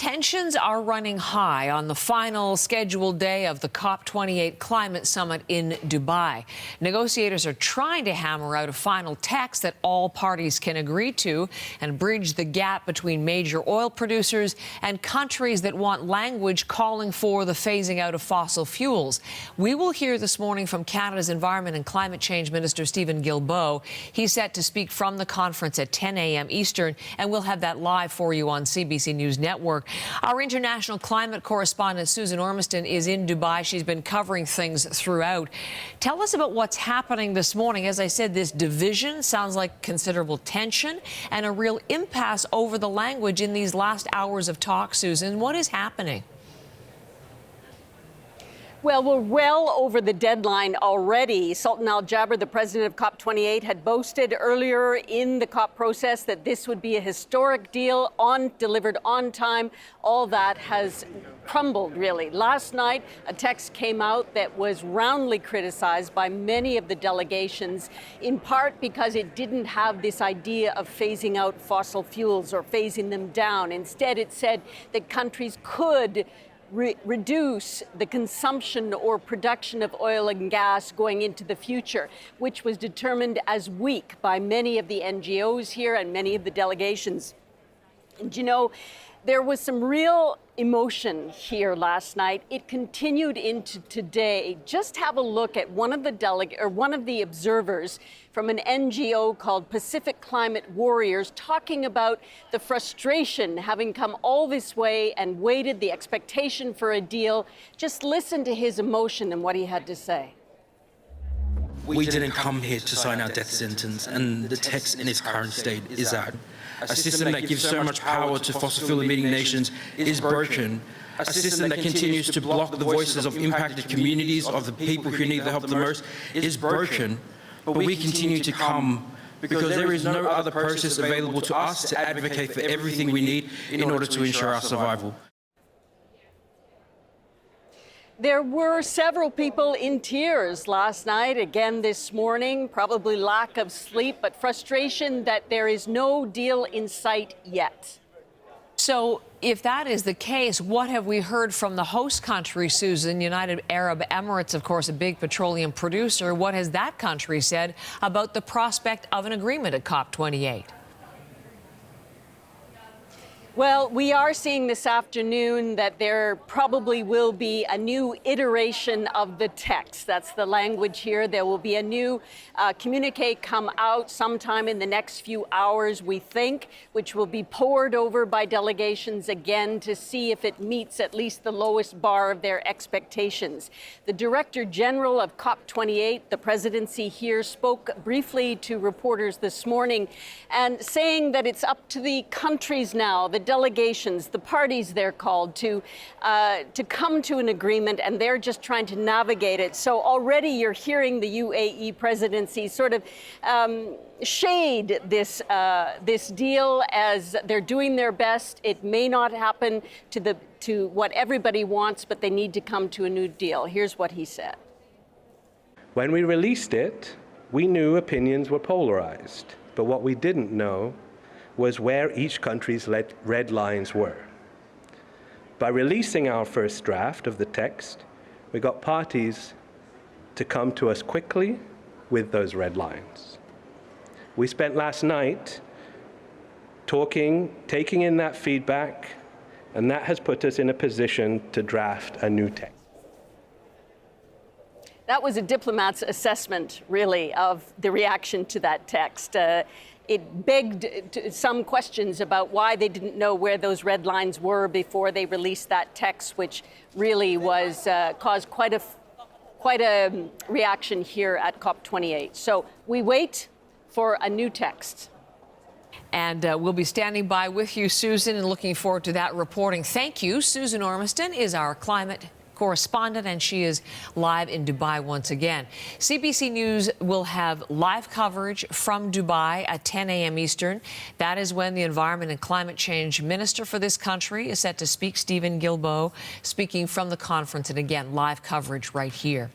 Tensions are running high on the final scheduled day of the COP28 climate summit in Dubai. Negotiators are trying to hammer out a final text that all parties can agree to and bridge the gap between major oil producers and countries that want language calling for the phasing out of fossil fuels. We will hear this morning from Canada's Environment and Climate Change Minister Stephen Guilbeault. He's set to speak from the conference at 10 a.m. Eastern, and we'll have that live for you on CBC News Network. Our international climate correspondent, Susan Ormiston, is in Dubai. She's been covering things throughout. Tell us about what's happening this morning. As I said, this division sounds like considerable tension and a real impasse over the language in these last hours of talk. Susan, what is happening? Well, we're well over the deadline already. Sultan Al Jaber, the president of COP28, had boasted earlier in the COP process that this would be a historic deal, delivered on time. All that has crumbled, really. Last night, a text came out that was roundly criticized by many of the delegations, in part because it didn't have this idea of phasing out fossil fuels or phasing them down. Instead, it said that countries could reduce the consumption or production of oil and gas going into the future, which was determined as weak by many of the NGOs here and many of the delegations. And you know, there was some real emotion here last night. It continued into today. Just have a look at one of the observers from an NGO called Pacific Climate Warriors talking about the frustration having come all this way and waited, the expectation for a deal. Just listen to his emotion and what he had to say. We didn't come here to sign our death sentence, and the text in its current state is that a system that gives so much power to fossil fuel-emitting nations is broken. A system that continues to block the voices of impacted communities, of the people who need the help the most, is broken. But we continue to come because there is no other process available to us to advocate for everything we need in order to ensure our survival. There were several people in tears last night, again this morning, probably lack of sleep, but frustration that there is no deal in sight yet. So if that is the case, what have we heard from the host country, Susan? United Arab Emirates, of course, a big petroleum producer. What has that country said about the prospect of an agreement at COP28? Well, we are seeing this afternoon that there probably will be a new iteration of the text. That's the language here. There will be a new communique come out sometime in the next few hours, we think, which will be pored over by delegations again to see if it meets at least the lowest bar of their expectations. The Director General of COP28, the presidency here, spoke briefly to reporters this morning and saying that it's up to the countries now, the delegations, the parties they're called to come to an agreement, and they're just trying to navigate it. So already you're hearing the UAE presidency sort of shade this deal as they're doing their best. It may not happen to what everybody wants, but they need to come to a new deal. Here's what he said. When we released it, we knew opinions were polarized, but what we didn't know was where each country's red lines were. By releasing our first draft of the text, we got parties to come to us quickly with those red lines. We spent last night talking, taking in that feedback, and that has put us in a position to draft a new text. That was a diplomat's assessment, really, of the reaction to that text. It begged some questions about why they didn't know where those red lines were before they released that text, which really was caused quite a reaction here at COP28. So we wait for a new text. And we'll be standing by with you, Susan, and looking forward to that reporting. Thank you. Susan Ormiston is our climate correspondent, and she is live in Dubai once again. CBC News will have live coverage from Dubai at 10 a.m. Eastern. That is when the Environment and Climate Change Minister for this country is set to speak, Stephen Guilbeault, speaking from the conference. And again, live coverage right here.